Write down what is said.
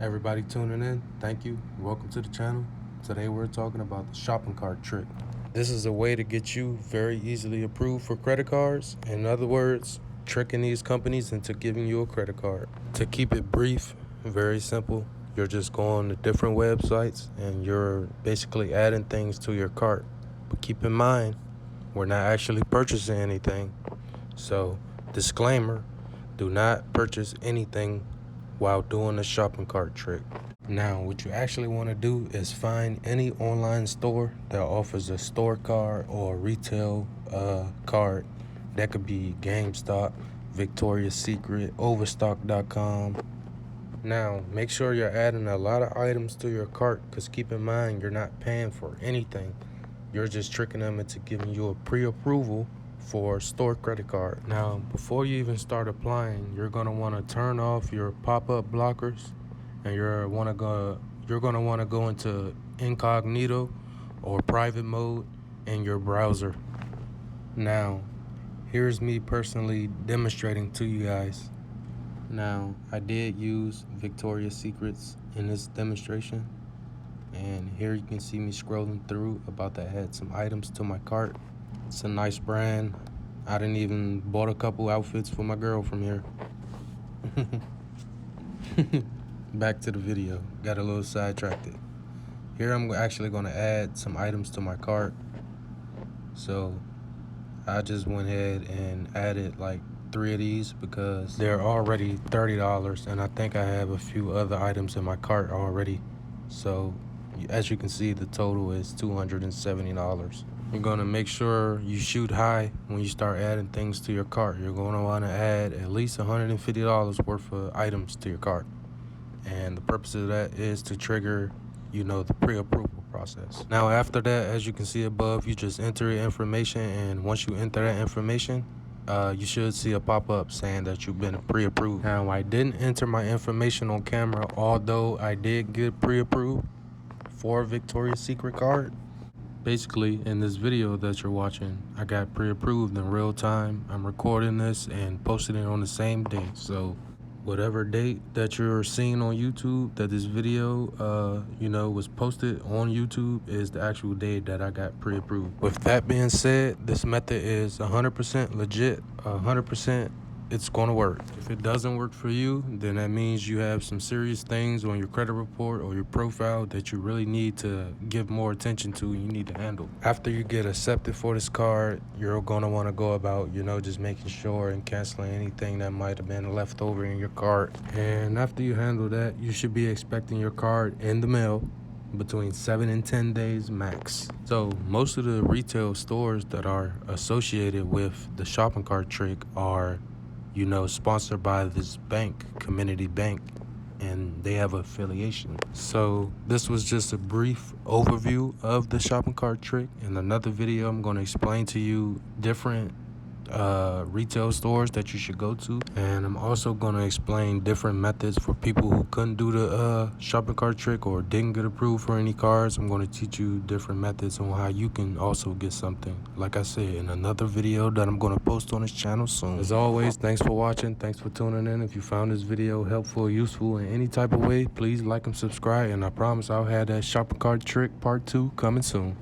Everybody tuning in, thank you. Welcome to the channel. Today we're talking about the shopping cart trick. This is a way to get you very easily approved for credit cards. In other words, tricking these companies into giving you a credit card. To keep it brief, very simple, you're just going to different websites and you're basically adding things to your cart. But keep in mind, we're not actually purchasing anything. So, disclaimer, do not purchase anything while doing the shopping cart trick. Now, what you actually want to do is find any online store that offers a store card or a retail card. That could be GameStop, Victoria's Secret, Overstock.com. Now, make sure you're adding a lot of items to your cart, because keep in mind, you're not paying for anything. You're just tricking them into giving you a pre-approval for store credit card. Now, before you even start applying, you're gonna want to turn off your pop-up blockers, and you're gonna want to go into incognito or private mode in your browser. Now, here's me personally demonstrating to you guys. Now, I did use Victoria's Secrets in this demonstration, and here you can see me scrolling through, about to add some items to my cart. It's a nice brand. I didn't even bought a couple outfits for my girl from here. Back to the video. Got a little sidetracked. Here I'm actually going to add some items to my cart. So I just went ahead and added like 3 of these because they're already $30, and I think I have a few other items in my cart already. So as you can see, the total is $270. You're going to make sure you shoot high when you start adding things to your cart. You're going to want to add at least $150 worth of items to your cart. And the purpose of that is to trigger, the pre-approval process. Now, after that, as you can see above, you just enter your information. And once you enter that information, you should see a pop-up saying that you've been pre-approved. Now, I didn't enter my information on camera, although I did get pre-approved for a Victoria's Secret card. Basically, in this video that you're watching, I got pre-approved in real time. I'm recording this and posting it on the same day. So whatever date that you're seeing on YouTube that this video, was posted on YouTube, is the actual date that I got pre-approved. With that being said, this method is 100% legit, 100% it's going to work. If it doesn't work for you, then that means you have some serious things on your credit report or your profile that you really need to give more attention to and you need to handle. After you get accepted for this card, you're going to want to go about, just making sure and canceling anything that might have been left over in your cart. And after you handle that, you should be expecting your card in the mail between 7 and 10 days max. So most of the retail stores that are associated with the shopping cart trick are sponsored by this bank, Community Bank, and they have affiliation. So this was just a brief overview of the shopping cart trick. In another video, I'm going to explain to you different retail stores that you should go to, and I'm also going to explain different methods for people who couldn't do the shopping cart trick or didn't get approved for any cards. I'm going to teach you different methods on how you can also get something, like I said, in another video that I'm going to post on this channel soon. As always, thanks for watching, thanks for tuning in. If you found this video helpful or useful in any type of way, please like and subscribe, and I promise I'll have that shopping cart trick part 2 coming soon.